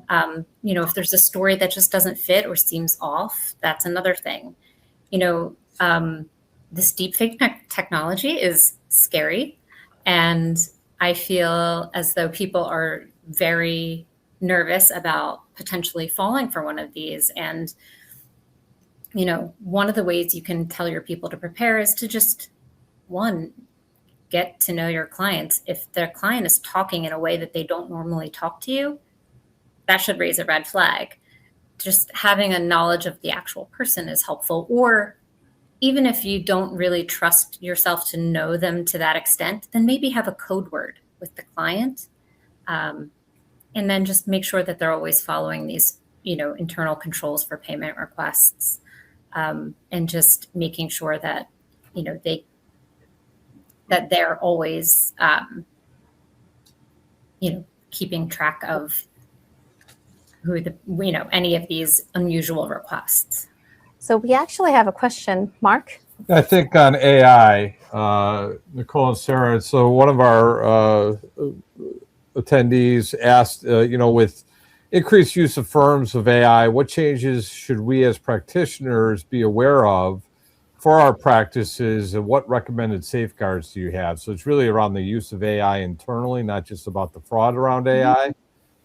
If there's a story that just doesn't fit or seems off, that's another thing. This deepfake technology is scary. And I feel as though people are very nervous about potentially falling for one of these. And, one of the ways you can tell your people to prepare is to just, one, get to know your clients. If their client is talking in a way that they don't normally talk to you, that should raise a red flag. Just having a knowledge of the actual person is helpful. Or even if you don't really trust yourself to know them to that extent, then maybe have a code word with the client. And then just make sure that they're always following these, internal controls for payment requests. And just making sure that, that they're always, keeping track of who any of these unusual requests. So we actually have a question, Mark. I think on AI, Nicole and Sarah. So one of our attendees asked, with increased use of firms of AI, what changes should we as practitioners be aware of for our practices, and what recommended safeguards do you have? So it's really around the use of AI internally, not just about the fraud around AI.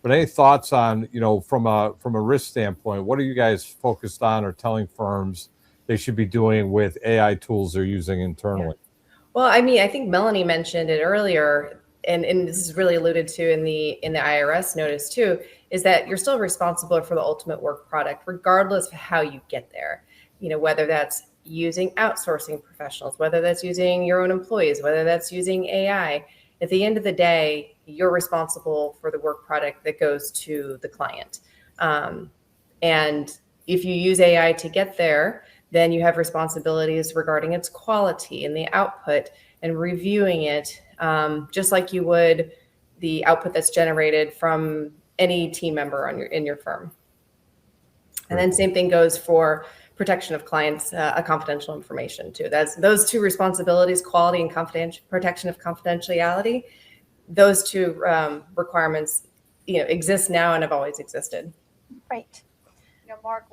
But any thoughts on, from a risk standpoint, what are you guys focused on or telling firms they should be doing with AI tools they're using internally? Well, I think Melanie mentioned it earlier, and this is really alluded to in the IRS notice too, is that you're still responsible for the ultimate work product, regardless of how you get there. Whether that's using outsourcing professionals, whether that's using your own employees, whether that's using AI. At the end of the day, you're responsible for the work product that goes to the client. And if you use AI to get there, then you have responsibilities regarding its quality and the output and reviewing it, just like you would the output that's generated from any team member in your firm. And then same thing goes for protection of clients' confidential information too. That's those two responsibilities, quality and protection of confidentiality. Those two requirements, exist now and have always existed. Right. Mark,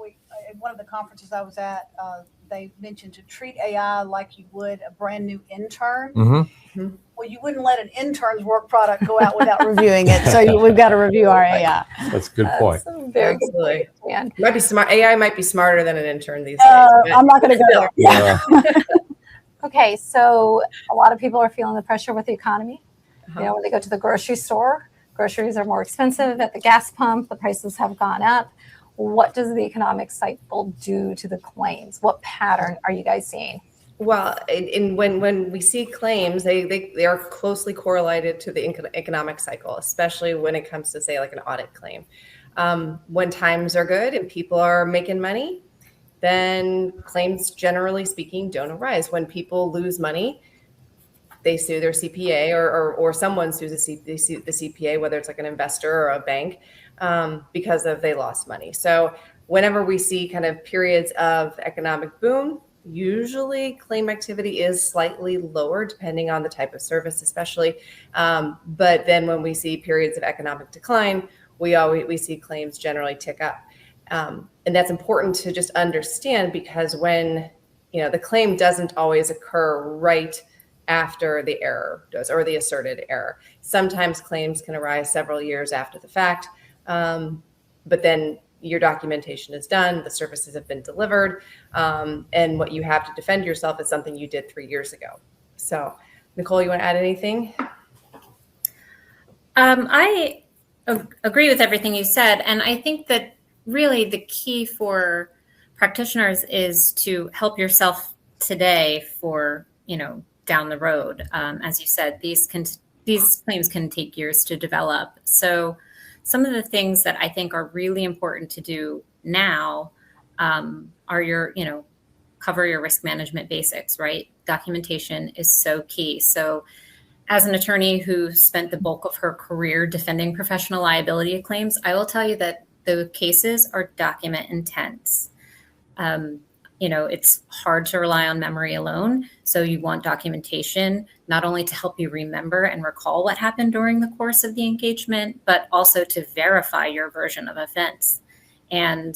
at one of the conferences I was at, they mentioned to treat AI like you would a brand new intern. Mm-hmm. Well, you wouldn't let an intern's work product go out without reviewing it. So we've got to review our AI. That's a good point. Very good point, man. Might be smart. AI might be smarter than an intern these days. I'm not going to go there. Yeah. Okay, so a lot of people are feeling the pressure with the economy. When they go to the grocery store, groceries are more expensive. At the gas pump, the prices have gone up. What does the economic cycle do to the claims? What pattern are you guys seeing? Well, when we see claims, they are closely correlated to the economic cycle, especially when it comes to, say, like an audit claim. When times are good and people are making money, then claims, generally speaking, don't arise. When people lose money, they sue their CPA or someone sues the CPA, whether it's like an investor or a bank, because they lost money. So whenever we see kind of periods of economic boom, usually claim activity is slightly lower depending on the type of service, especially. But then when we see periods of economic decline, we see claims generally tick up. And that's important to just understand, because when, the claim doesn't always occur right after the error does, or the asserted error. Sometimes claims can arise several years after the fact, but then your documentation is done, the services have been delivered, and what you have to defend yourself is something you did 3 years ago. So, Nicole, you want to add anything? I agree with everything you said, and I think that really the key for practitioners is to help yourself today for, down the road. As you said, these claims can take years to develop. So some of the things that I think are really important to do now are your, cover your risk management basics, right? Documentation is so key. So as an attorney who spent the bulk of her career defending professional liability claims, I will tell you that the cases are document intense. It's hard to rely on memory alone. So you want documentation, not only to help you remember and recall what happened during the course of the engagement, but also to verify your version of events. And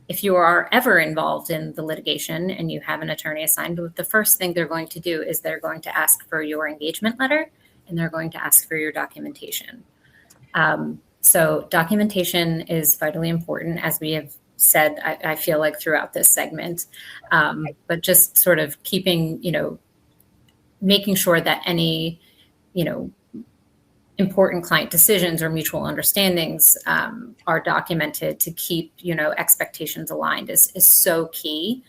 if you are ever involved in the litigation and you have an attorney assigned, the first thing they're going to do is they're going to ask for your engagement letter, and they're going to ask for your documentation. So documentation is vitally important, as we have said, I feel like throughout this segment, but just sort of keeping, making sure that any, important client decisions or mutual understandings are documented to keep, expectations aligned is so key.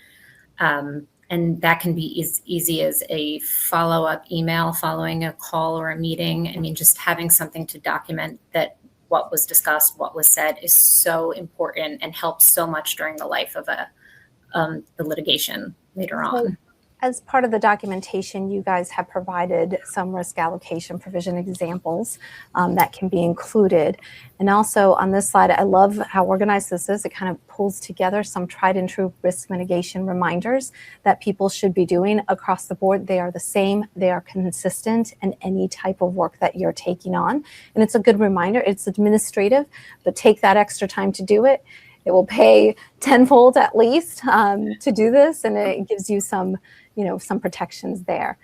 And that can be as easy as a follow-up email following a call or a meeting. I mean, just having something to document that what was discussed, what was said is so important and helps so much during the life of the litigation later on. As part of the documentation, you guys have provided some risk allocation provision examples that can be included. And also on this slide, I love how organized this is. It kind of pulls together some tried and true risk mitigation reminders that people should be doing across the board. They are the same, they are consistent in any type of work that you're taking on. And it's a good reminder. It's administrative, but take that extra time to do it. It will pay tenfold at least to do this, and it gives you some protections there.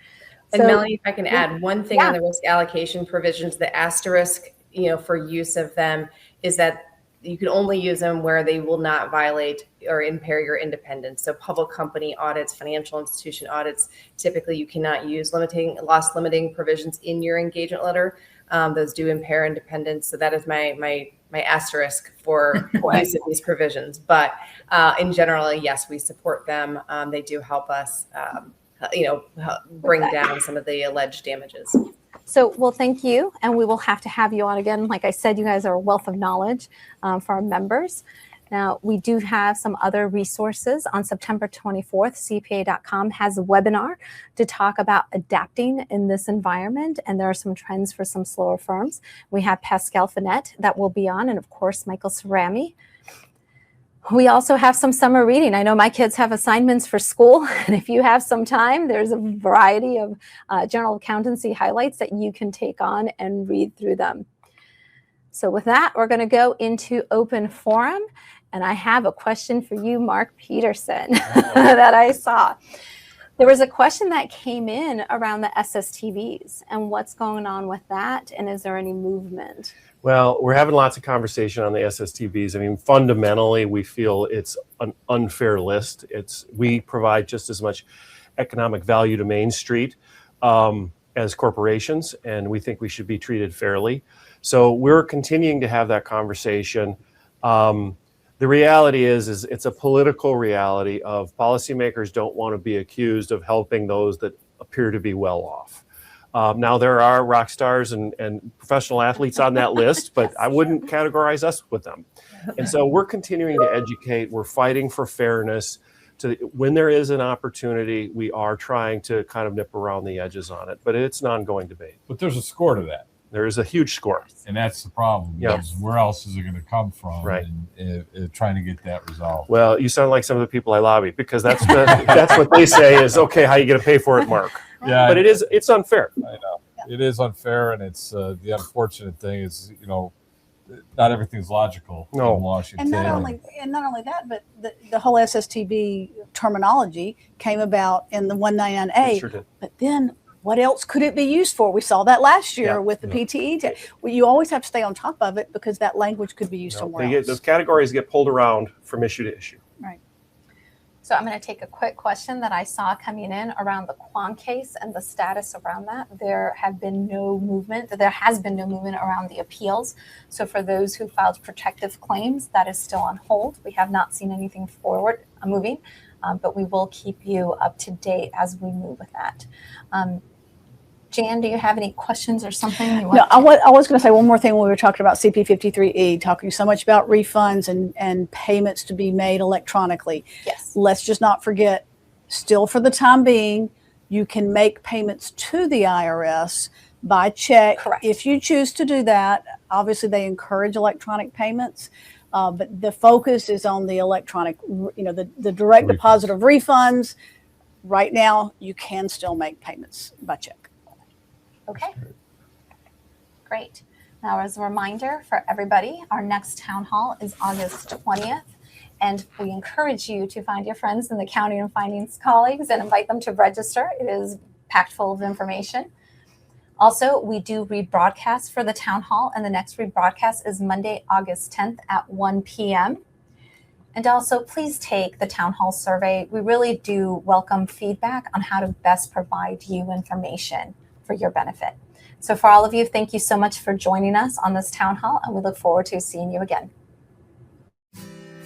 And Melanie, if I can add one thing on the risk allocation provisions, the asterisk, for use of them is that you can only use them where they will not violate or impair your independence. So public company audits, financial institution audits, typically you cannot use loss limiting provisions in your engagement letter. Those do impair independence. So that is my asterisk for use of these provisions. But in general, yes, we support them. They do help us, bring down some of the alleged damages. So, well, thank you. And we will have to have you on again. Like I said, you guys are a wealth of knowledge for our members. Now, we do have some other resources. On September 24th, CPA.com has a webinar to talk about adapting in this environment. And there are some trends for some slower firms. We have Pascal Finette that will be on, and of course, Michael Cerami. We also have some summer reading. I know my kids have assignments for school, and if you have some time, there's a variety of general accountancy highlights that you can take on and read through them. So with that, we're going to go into open forum, and I have a question for you, Mark Peterson, that I saw. There was a question that came in around the SSTVs and what's going on with that, and is there any movement? Well, we're having lots of conversation on the SSTVs. I mean, fundamentally, we feel it's an unfair list. We provide just as much economic value to Main Street as corporations, and we think we should be treated fairly. So we're continuing to have that conversation. The reality is it's a political reality of policymakers don't want to be accused of helping those that appear to be well off. Now, there are rock stars and professional athletes on that list, but I wouldn't categorize us with them. And so we're continuing to educate. We're fighting for fairness. When there is an opportunity, we are trying to kind of nip around the edges on it, but it's an ongoing debate. But there's a score to that. There is a huge score. And that's the problem. Because where else is it going to come from? Right. And trying to get that resolved. Well, you sound like some of the people I lobby, because that's what they say is, okay, how are you going to pay for it, Mark? Yeah, but it's unfair. I know. it is unfair, and it's the unfortunate thing is, not everything's logical in Washington. And not only that, but the whole SSTB terminology came about in the 199A. Sure did. But then what else could it be used for? We saw that last year with the PTE. Well, you always have to stay on top of it because that language could be used somewhere else. Those categories get pulled around from issue to issue. Right. So I'm going to take a quick question that I saw coming in around the Kwan case and the status around that. There has been no movement around the appeals. So for those who filed protective claims, that is still on hold. We have not seen anything moving, but we will keep you up to date as we move with that. Jan, do you have any questions or something you want I was going to say one more thing when we were talking about CP53E, talking so much about refunds and payments to be made electronically. Yes. Let's just not forget, still for the time being, you can make payments to the IRS by check. Correct. If you choose to do that, obviously they encourage electronic payments, but the focus is on the electronic, the direct deposit of refunds. Right now, you can still make payments by check. Okay, great. Now, as a reminder for everybody, our next town hall is August 20th, and we encourage you to find your friends in the accounting and finance colleagues and invite them to register. It is packed full of information. Also, we do rebroadcast for the town hall, and the next rebroadcast is Monday, August 10th at 1 p.m. And also, please take the town hall survey. We really do welcome feedback on how to best provide you information for your benefit. So for all of you, thank you so much for joining us on this town hall, and we look forward to seeing you again.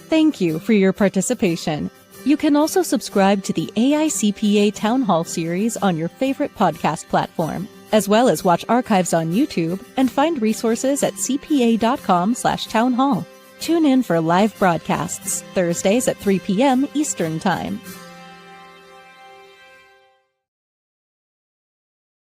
Thank you for your participation. You can also subscribe to the AICPA Town Hall series on your favorite podcast platform, as well as watch archives on YouTube and find resources at cpa.com/townhall. Tune in for live broadcasts Thursdays at 3 p.m. Eastern Time.